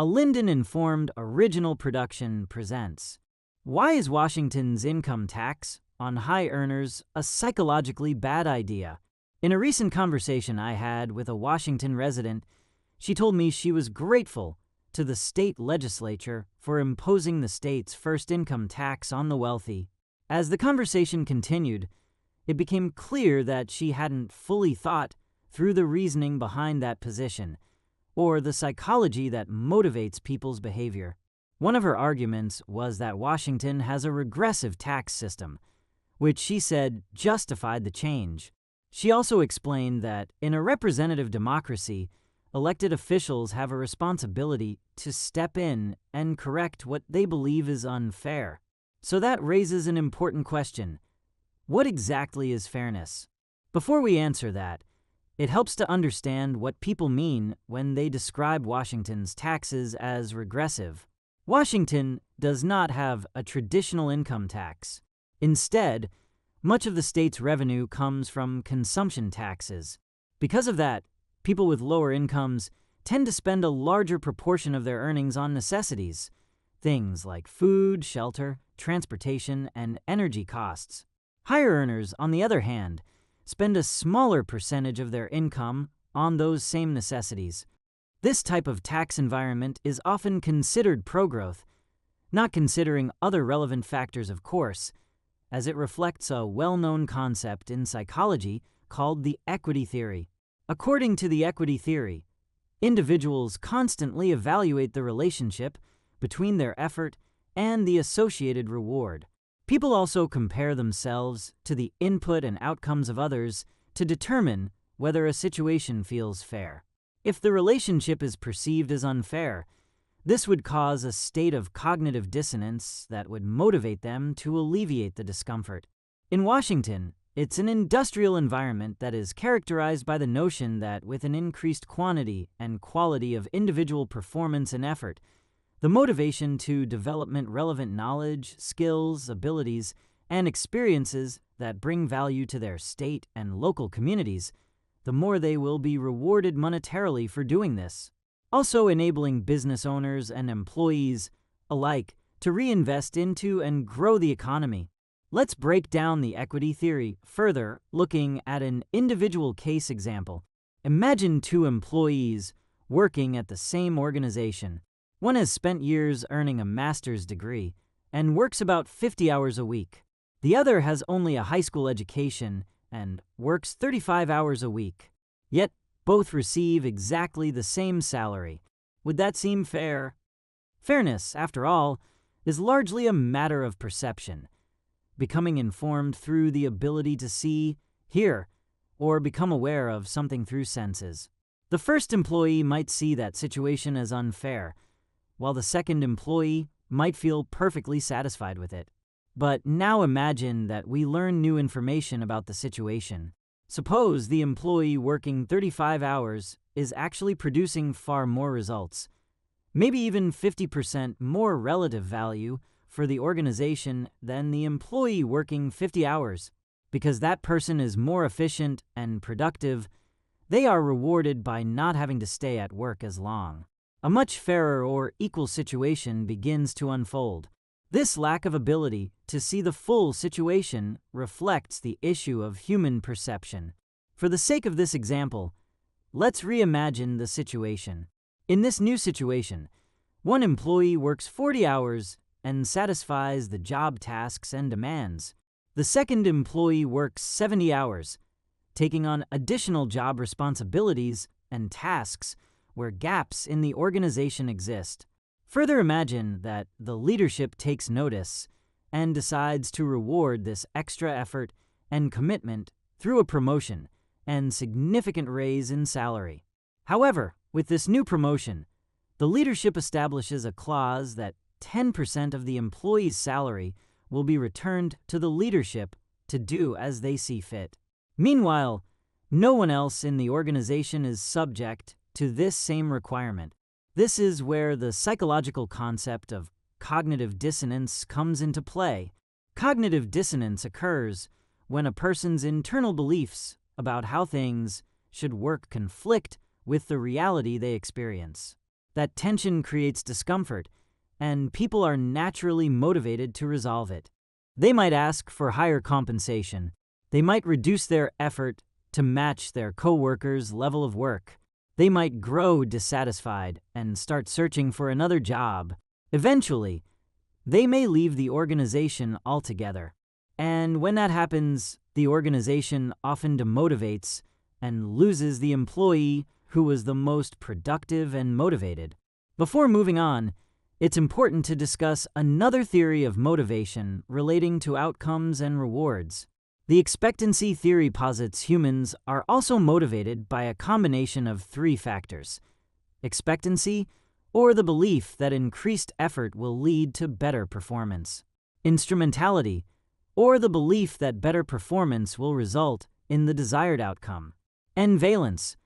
A Linden-informed original production presents Why is Washington's income tax on high earners a psychologically bad idea? In a recent conversation I had with a Washington resident, she told me she was grateful to the state legislature for imposing the state's first income tax on the wealthy. As the conversation continued, it became clear that she hadn't fully thought through the reasoning behind that position, or the psychology that motivates people's behavior. One of her arguments was that Washington has a regressive tax system, which she said justified the change. She also explained that in a representative democracy, elected officials have a responsibility to step in and correct what they believe is unfair. So that raises an important question. What exactly is fairness? Before we answer that, it helps to understand what people mean when they describe Washington's taxes as regressive. Washington does not have a traditional income tax. Instead, much of the state's revenue comes from consumption taxes. Because of that, people with lower incomes tend to spend a larger proportion of their earnings on necessities, things like food, shelter, transportation, and energy costs. Higher earners, on the other hand, spend a smaller percentage of their income on those same necessities. This type of tax environment is often considered pro-growth, not considering other relevant factors, of course, as it reflects a well-known concept in psychology called the equity theory. According to the equity theory, individuals constantly evaluate the relationship between their effort and the associated reward. People also compare themselves to the input and outcomes of others to determine whether a situation feels fair. If the relationship is perceived as unfair, this would cause a state of cognitive dissonance that would motivate them to alleviate the discomfort. In Washington, it's an industrial environment that is characterized by the notion that with an increased quantity and quality of individual performance and effort, the motivation to development relevant knowledge, skills, abilities, and experiences that bring value to their state and local communities, the more they will be rewarded monetarily for doing this. Also enabling business owners and employees alike to reinvest into and grow the economy. Let's break down the equity theory further, looking at an individual case example. Imagine two employees working at the same organization. One has spent years earning a master's degree and works about 50 hours a week. The other has only a high school education and works 35 hours a week. Yet both receive exactly the same salary. Would that seem fair? Fairness, after all, is largely a matter of perception, becoming informed through the ability to see, hear, or become aware of something through senses. The first employee might see that situation as unfair, while the second employee might feel perfectly satisfied with it. But now imagine that we learn new information about the situation. Suppose the employee working 35 hours is actually producing far more results, maybe even 50% more relative value for the organization than the employee working 50 hours. Because that person is more efficient and productive, they are rewarded by not having to stay at work as long. A much fairer or equal situation begins to unfold. This lack of ability to see the full situation reflects the issue of human perception. For the sake of this example, let's reimagine the situation. In this new situation, one employee works 40 hours and satisfies the job tasks and demands. The second employee works 70 hours, taking on additional job responsibilities and tasks where gaps in the organization exist. Further imagine that the leadership takes notice and decides to reward this extra effort and commitment through a promotion and significant raise in salary. However, with this new promotion, the leadership establishes a clause that 10% of the employee's salary will be returned to the leadership to do as they see fit. Meanwhile, no one else in the organization is subject to this same requirement. This is where the psychological concept of cognitive dissonance comes into play. Cognitive dissonance occurs when a person's internal beliefs about how things should work conflict with the reality they experience. That tension creates discomfort, and people are naturally motivated to resolve it. They might ask for higher compensation. They might reduce their effort to match their coworkers' level of work. They might grow dissatisfied and start searching for another job. Eventually, they may leave the organization altogether. And when that happens, the organization often demotivates and loses the employee who was the most productive and motivated. Before moving on, it's important to discuss another theory of motivation relating to outcomes and rewards. The expectancy theory posits humans are also motivated by a combination of three factors: expectancy, or the belief that increased effort will lead to better performance; instrumentality, or the belief that better performance will result in the desired outcome; and valence,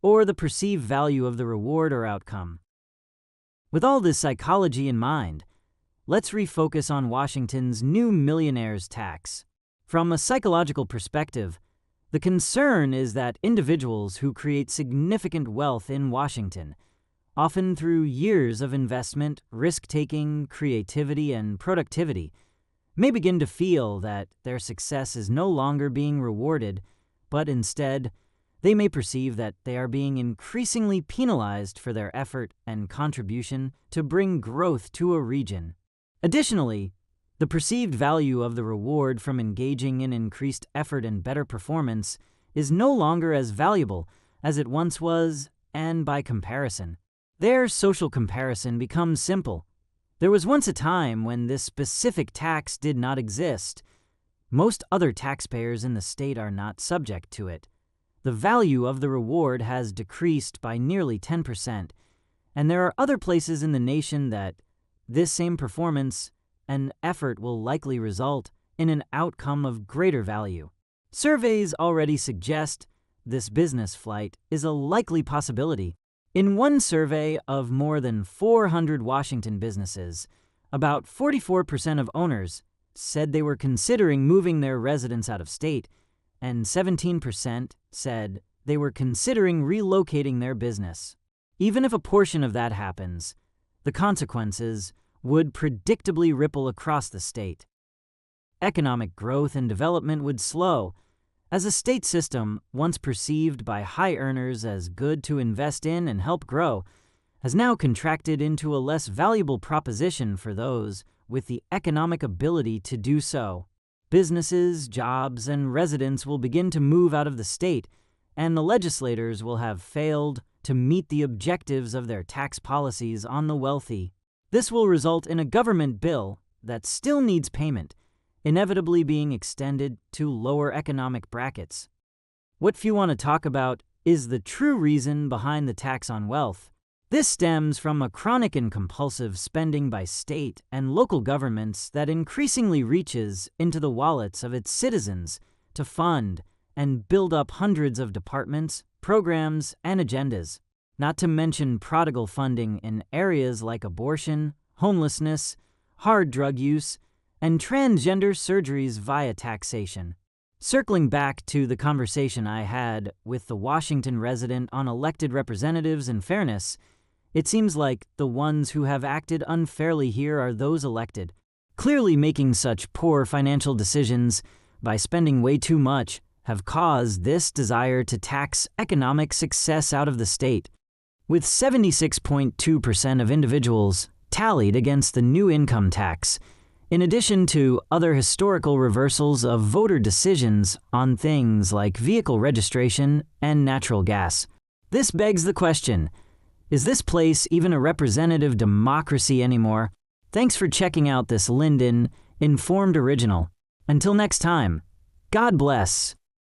or the perceived value of the reward or outcome. With all this psychology in mind, let's refocus on Washington's new millionaire's tax. From a psychological perspective, the concern is that individuals who create significant wealth in Washington, often through years of investment, risk-taking, creativity, and productivity, may begin to feel that their success is no longer being rewarded, but instead, they may perceive that they are being increasingly penalized for their effort and contribution to bring growth to a region. Additionally, the perceived value of the reward from engaging in increased effort and better performance is no longer as valuable as it once was, and by comparison, their social comparison becomes simple. There was once a time when this specific tax did not exist. Most other taxpayers in the state are not subject to it. The value of the reward has decreased by nearly 10%, and there are other places in the nation that this same performance and effort will likely result in an outcome of greater value. Surveys already suggest this business flight is a likely possibility. In one survey of more than 400 Washington businesses, about 44% of owners said they were considering moving their residence out of state, and 17% said they were considering relocating their business. Even if a portion of that happens, the consequences would predictably ripple across the state. Economic growth and development would slow, as a state system once perceived by high earners as good to invest in and help grow has now contracted into a less valuable proposition for those with the economic ability to do so. Businesses, jobs, and residents will begin to move out of the state, and the legislators will have failed to meet the objectives of their tax policies on the wealthy. This will result in a government bill that still needs payment, inevitably being extended to lower economic brackets. What few want to talk about is the true reason behind the tax on wealth. This stems from a chronic and compulsive spending by state and local governments that increasingly reaches into the wallets of its citizens to fund and build up hundreds of departments, programs, and agendas, not to mention prodigal funding in areas like abortion, homelessness, hard drug use, and transgender surgeries via taxation. Circling back to the conversation I had with the Washington resident on elected representatives and fairness, it seems like the ones who have acted unfairly here are those elected. Clearly making such poor financial decisions by spending way too much have caused this desire to tax economic success out of the state. With 76.2% of individuals tallied against the new income tax, in addition to other historical reversals of voter decisions on things like vehicle registration and natural gas. This begs the question, is this place even a representative democracy anymore? Thanks for checking out this Linden Informed Original. Until next time, God bless.